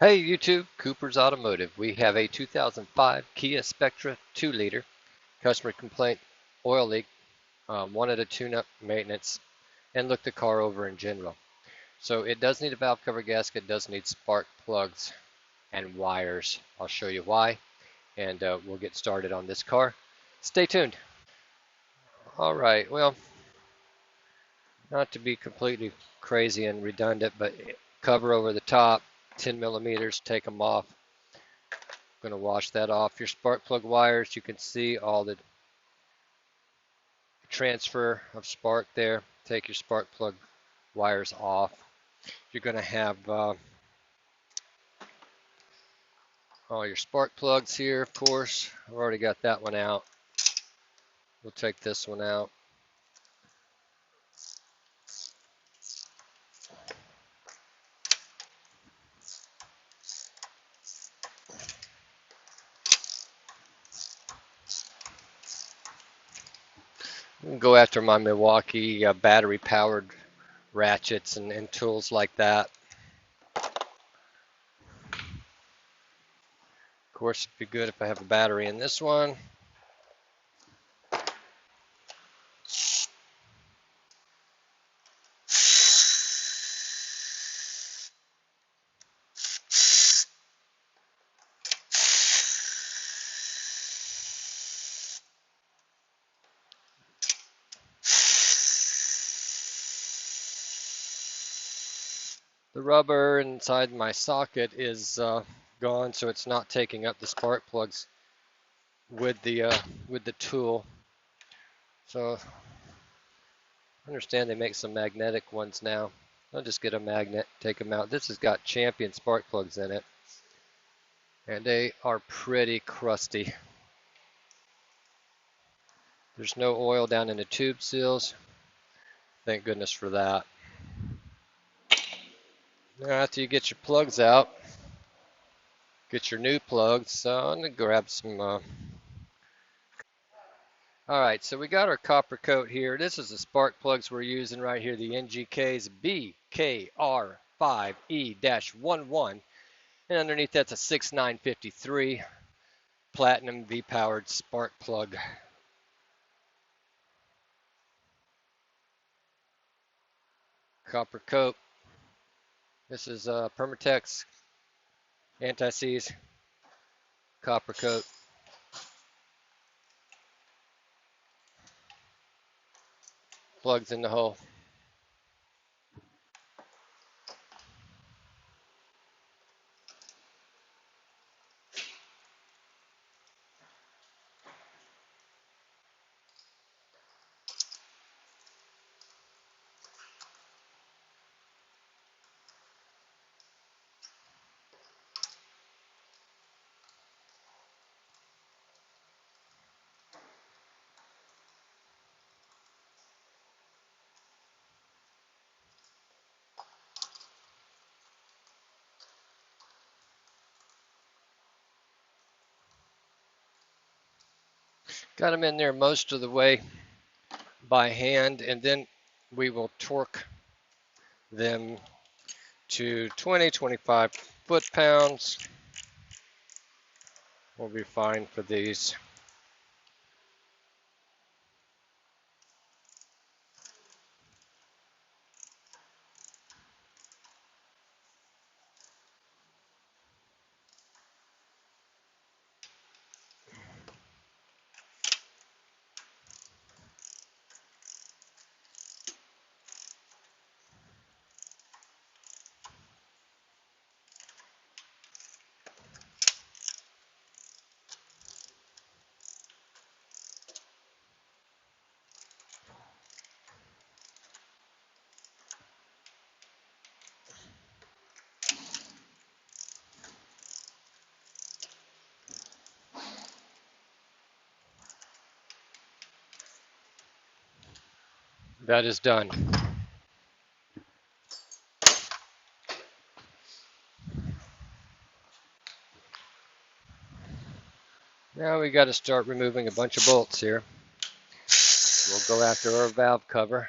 Hey YouTube, Cooper's Automotive. We have a 2005 Kia Spectra 2-liter. Customer complaint, oil leak, wanted a tune-up, maintenance, and looked the car over in general. So it does need a valve cover gasket, does need spark plugs and wires. I'll show you why, and we'll get started on this car. Stay tuned. All right, well, not to be completely crazy and redundant, but cover over the top, 10 millimeters, take them off. Going to wash that off. Your spark plug wires, you can see all the transfer of spark there. Take your spark plug wires off. You're going to have all your spark plugs here, of course. I've already got that one out. We'll take this one out. Go after my Milwaukee battery powered ratchets and tools like that. Of course, it'd be good if I have a battery in this one. The rubber inside my socket is gone, so it's not taking up the spark plugs with the tool. So I understand they make some magnetic ones now. I'll just get a magnet, take them out. This has got Champion spark plugs in it, and they are pretty crusty. There's no oil down in the tube seals. Thank goodness for that. Now after you get your plugs out, get your new plugs. I'm going to grab some. Alright, so we got our copper coat here. This is the spark plugs we're using right here, the NGK's BKR5E-11. And underneath that's a 6953 Platinum V-powered spark plug. Copper coat. This is Permatex anti-seize copper coat. Plugs in the hole. Got them in there most of the way by hand, and then we will torque them to 20-25 foot-pounds. We'll be fine for these. That is done. Now we got to start removing a bunch of bolts here. We'll go after our valve cover.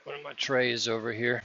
One of my trays over here.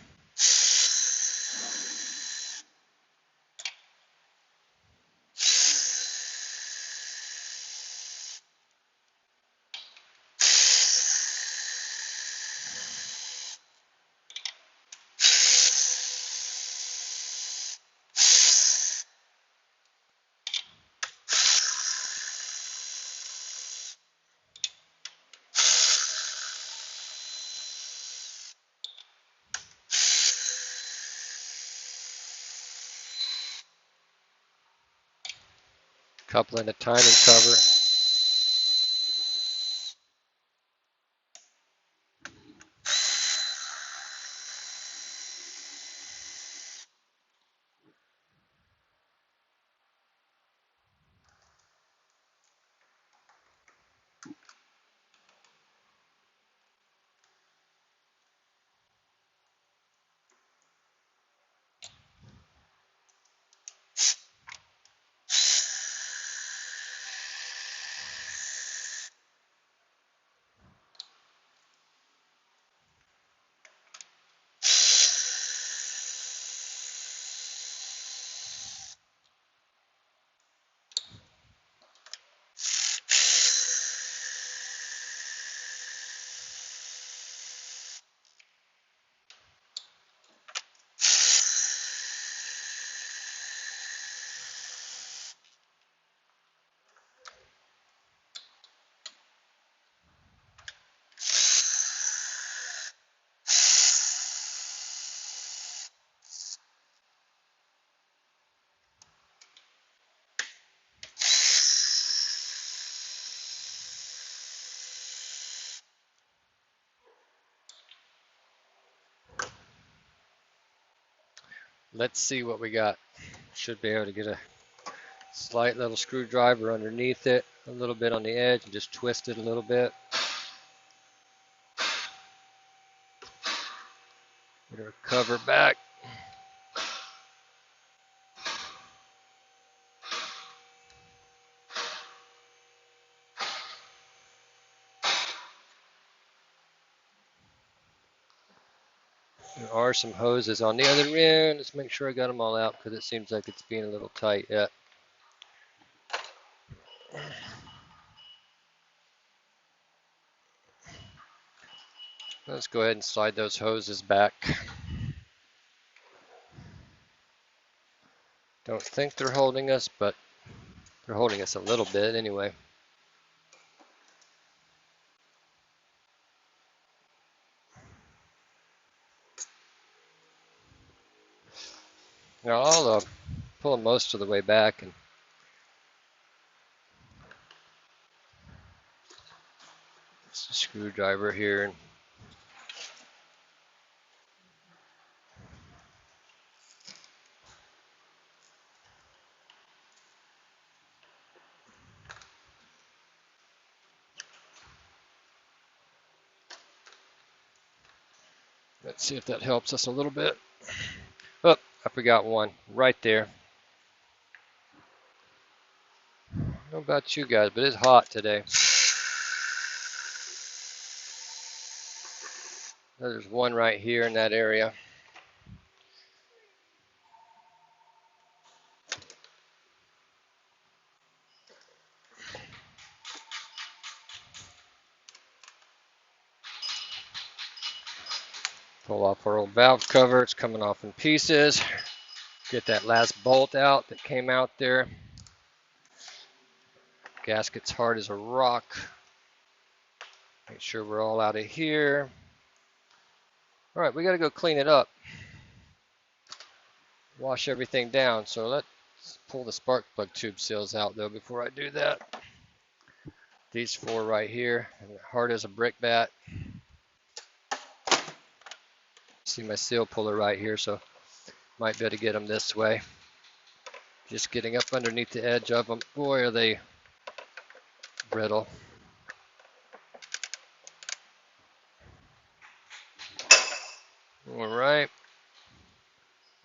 Coupling a timing cover. Let's see what we got. Should be able to get a slight little screwdriver underneath it, a little bit on the edge, and just twist it a little bit. Get our cover back. There are some hoses on the other end. Let's make sure I got them all out because it seems like it's being a little tight yet. Let's go ahead and slide those hoses back. Don't think they're holding us, but they're holding us a little bit anyway. Now I'll pull them most of the way back and it's a screwdriver here. Let's see if that helps us a little bit. Oh, I forgot one right there. I don't know about you guys, but it's hot today. There's one right here in that area. Pull off our old valve cover. It's coming off in pieces. Get that last bolt out that came out there. Gasket's hard as a rock. Make sure we're all out of here. All right, we got to go clean it up. Wash everything down. So let's pull the spark plug tube seals out though before I do that. These four right here, hard as a brick bat. See my seal puller right here, so might be able to get them this way. Just getting up underneath the edge of them. Boy, are they brittle. All right.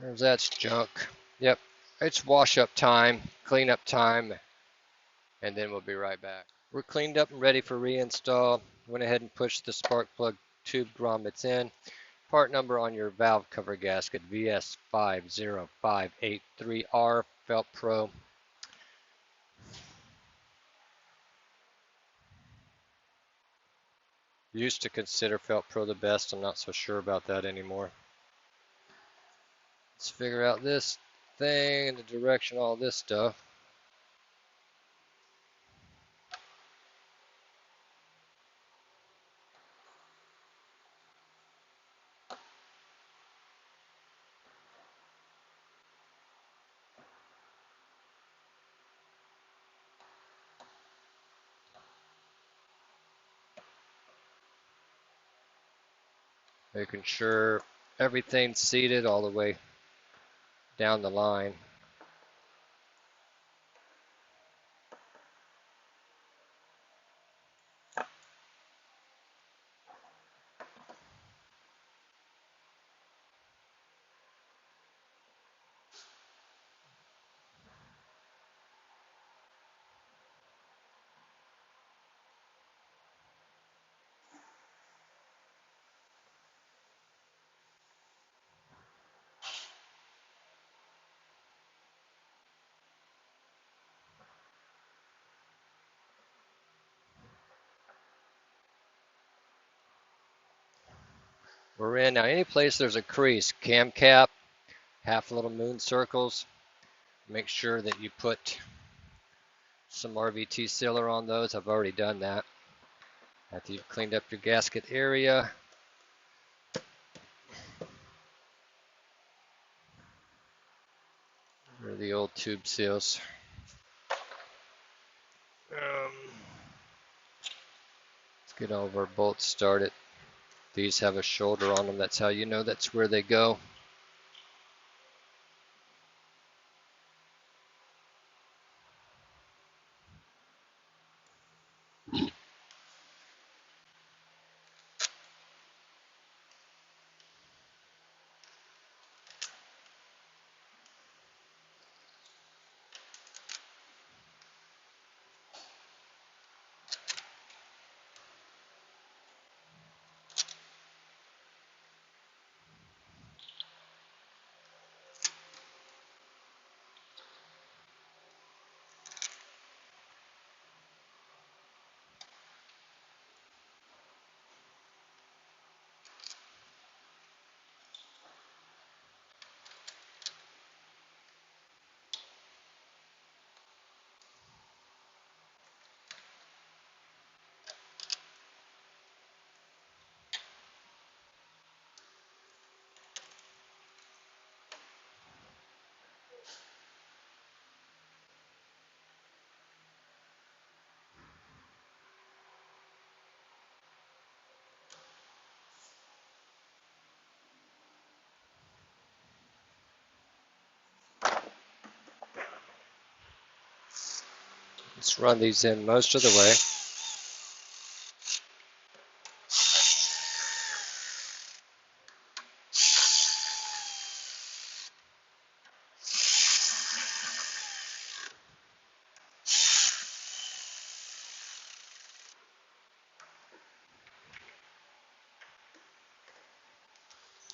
There's that junk. Yep. It's wash up time, clean up time, and then we'll be right back. We're cleaned up and ready for reinstall. Went ahead and pushed the spark plug tube grommets in. Part number on your valve cover gasket, VS50583R Felt Pro. Used to consider Felt Pro the best. I'm not so sure about that anymore. Let's figure out this thing and the direction, all this stuff. making sure everything's seated all the way down the line. We're in now. Any place there's a crease, cam cap, half little moon circles, make sure that you put some RVT sealer on those. I've already done that. After you've cleaned up your gasket area, or the old tube seals. Let's get all of our bolts started. These have a shoulder on them. That's how you know that's where they go. Let's run these in most of the way.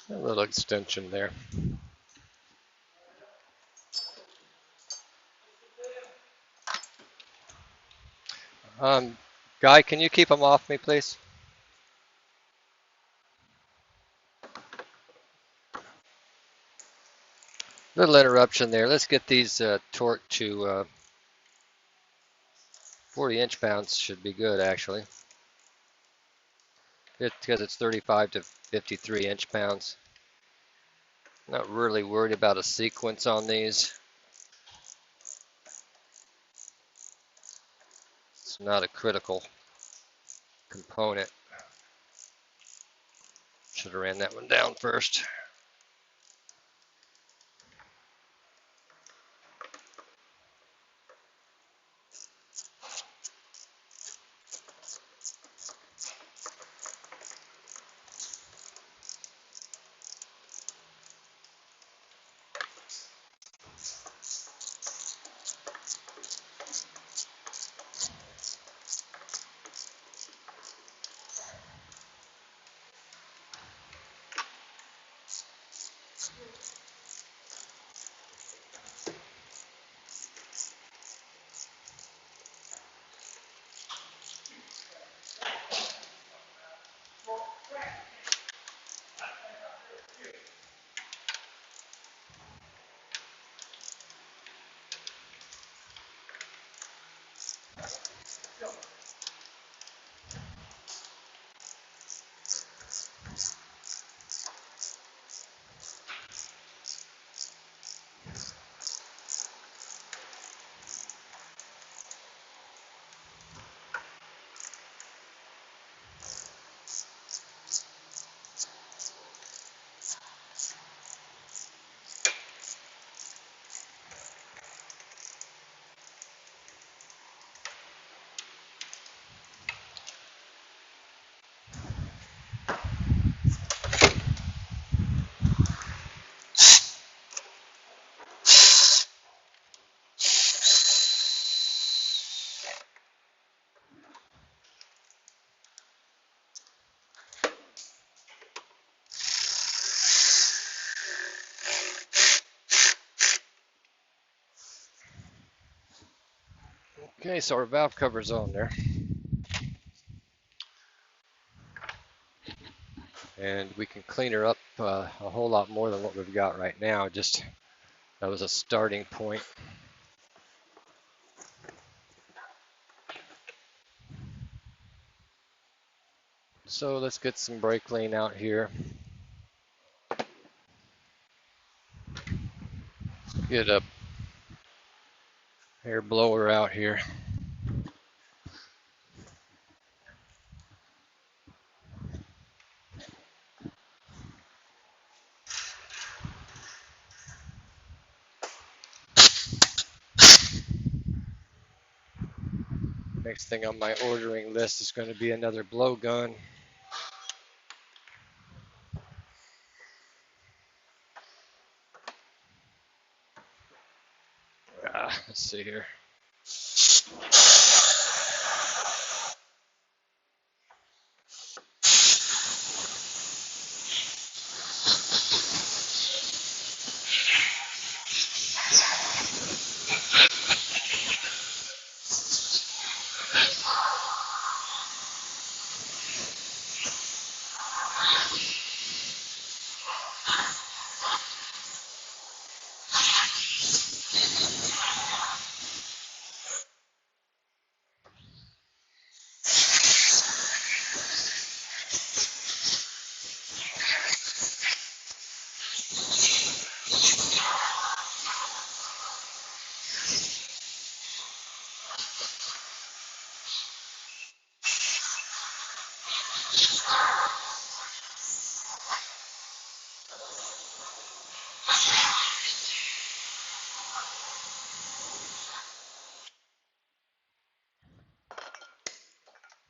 A little extension there. Guy, can you keep them off me, please? Little interruption there. Let's get these torqued to 40 inch-pounds. Should be good, actually. Because it's 35 to 53 inch-pounds. Not really worried about a sequence on these. It's not a critical component. Should have ran that one down first. Okay, so our valve cover's on there. And we can clean her up a whole lot more than what we've got right now. Just that was a starting point. So let's get some brake clean out here. Get a air blower out here. Next thing on my ordering list is going to be another blowgun. Let's see here.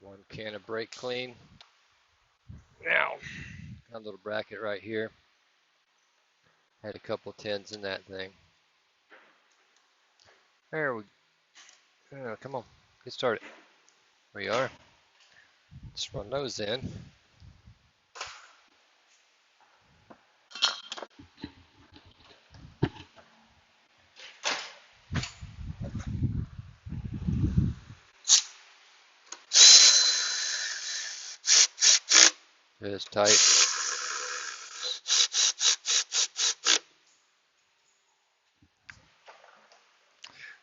One can of brake clean. Now, got a little bracket right here. Had a couple tins in that thing. There we go. Come on, get started. There we are. Let's run those in. It is tight.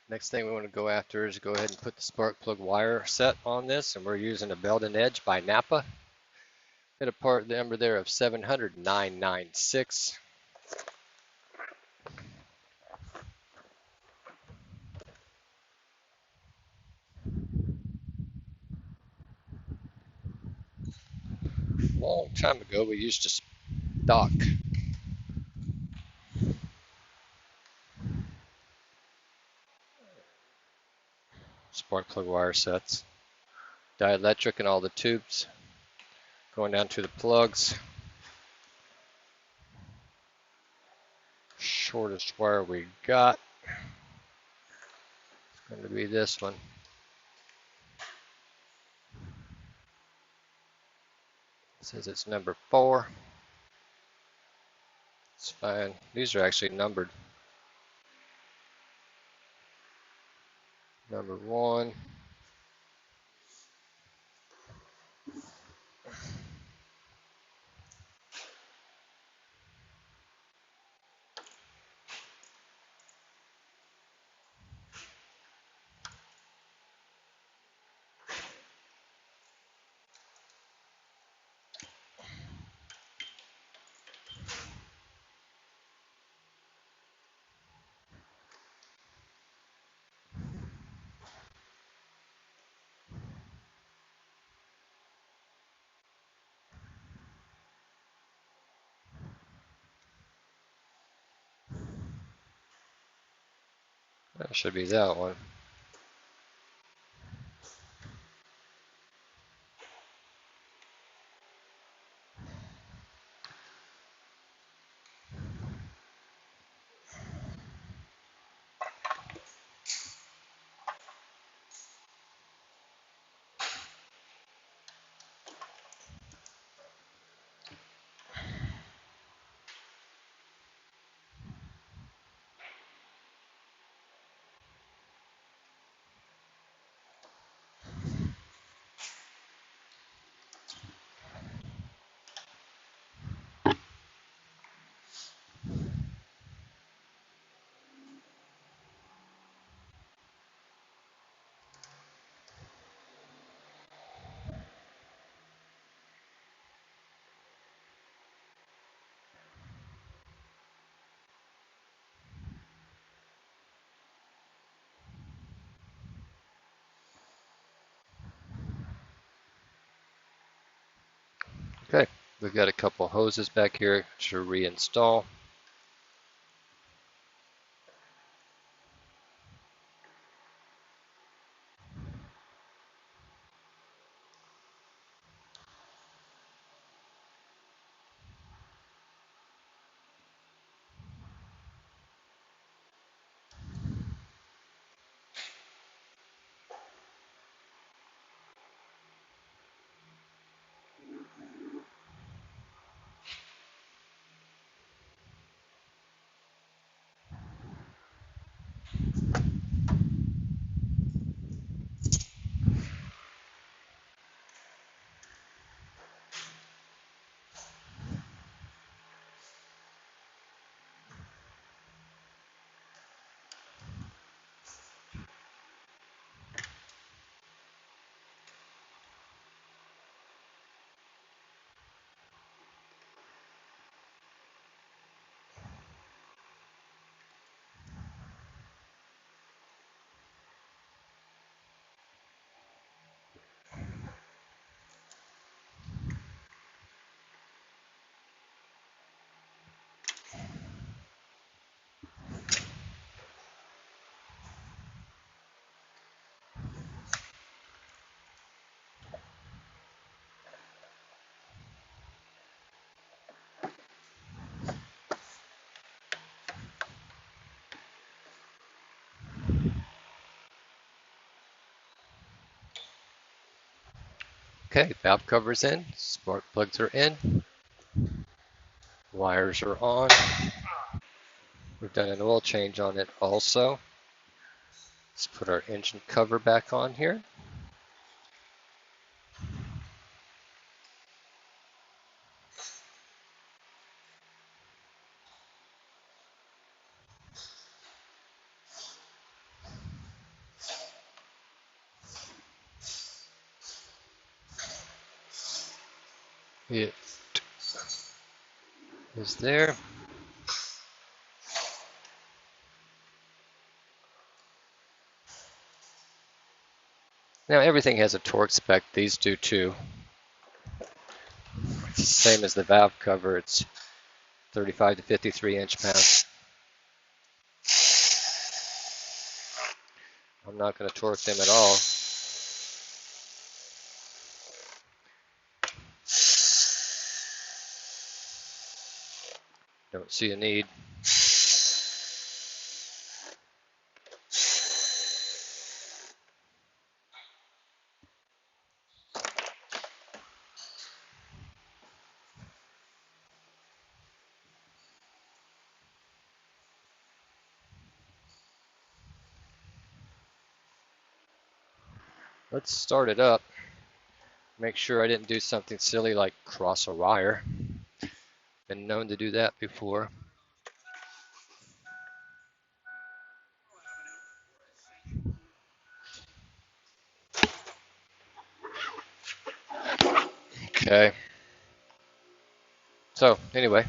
Next thing we want to go after is go ahead and put the spark plug wire set on this, and we're using a Belt and Edge by Napa. Hit a part number there of 700,996. A long time ago, we used to stock spark plug wire sets. Dielectric and all the tubes. Going down to the plugs. Shortest wire we got is going to be this one. It says it's number 4. It's fine. These are actually numbered. Number 1. That should be that one. We've got a couple hoses back here to reinstall. Okay, valve cover's in, spark plugs are in, wires are on. We've done an oil change on it also. Let's put our engine cover back on here. It is there. Now everything has a torque spec, these do too. It's the same as the valve cover, it's 35 to 53 inch-pounds. I'm not going to torque them at all. Don't see a need. Let's start it up. Make sure I didn't do something silly like cross a wire. Been known to do that before. Okay. So, anyway.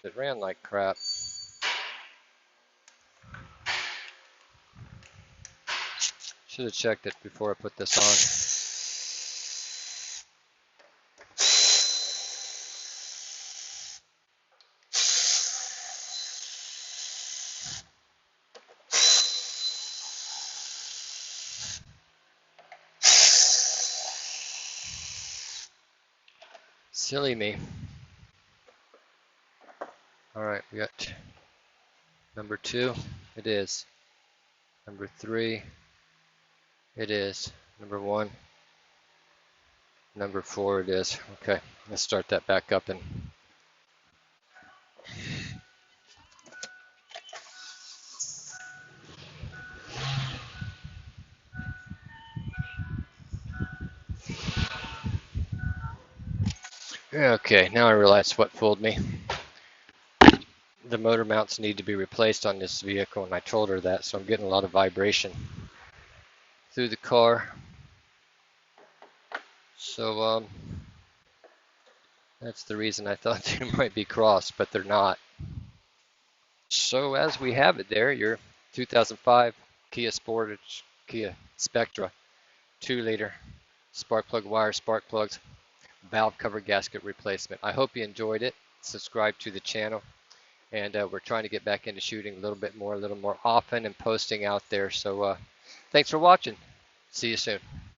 It ran like crap. Should have checked it before I put this on. Silly me. Alright, we got number 2. It is. Number 3. It is. Number 1. Number 4 it is. Okay, let's start that back up and okay, now I realize what fooled me. The motor mounts need to be replaced on this vehicle, and I told her that, so I'm getting a lot of vibration through the car. So that's the reason I thought they might be crossed, but they're not. So as we have it there, your 2005 Kia Sportage, Kia Spectra 2-liter spark plug wire, spark plugs, valve cover gasket replacement. I hope you enjoyed it. Subscribe to the channel. And we're trying to get back into shooting a little more often and posting out there. So thanks for watching. See you soon.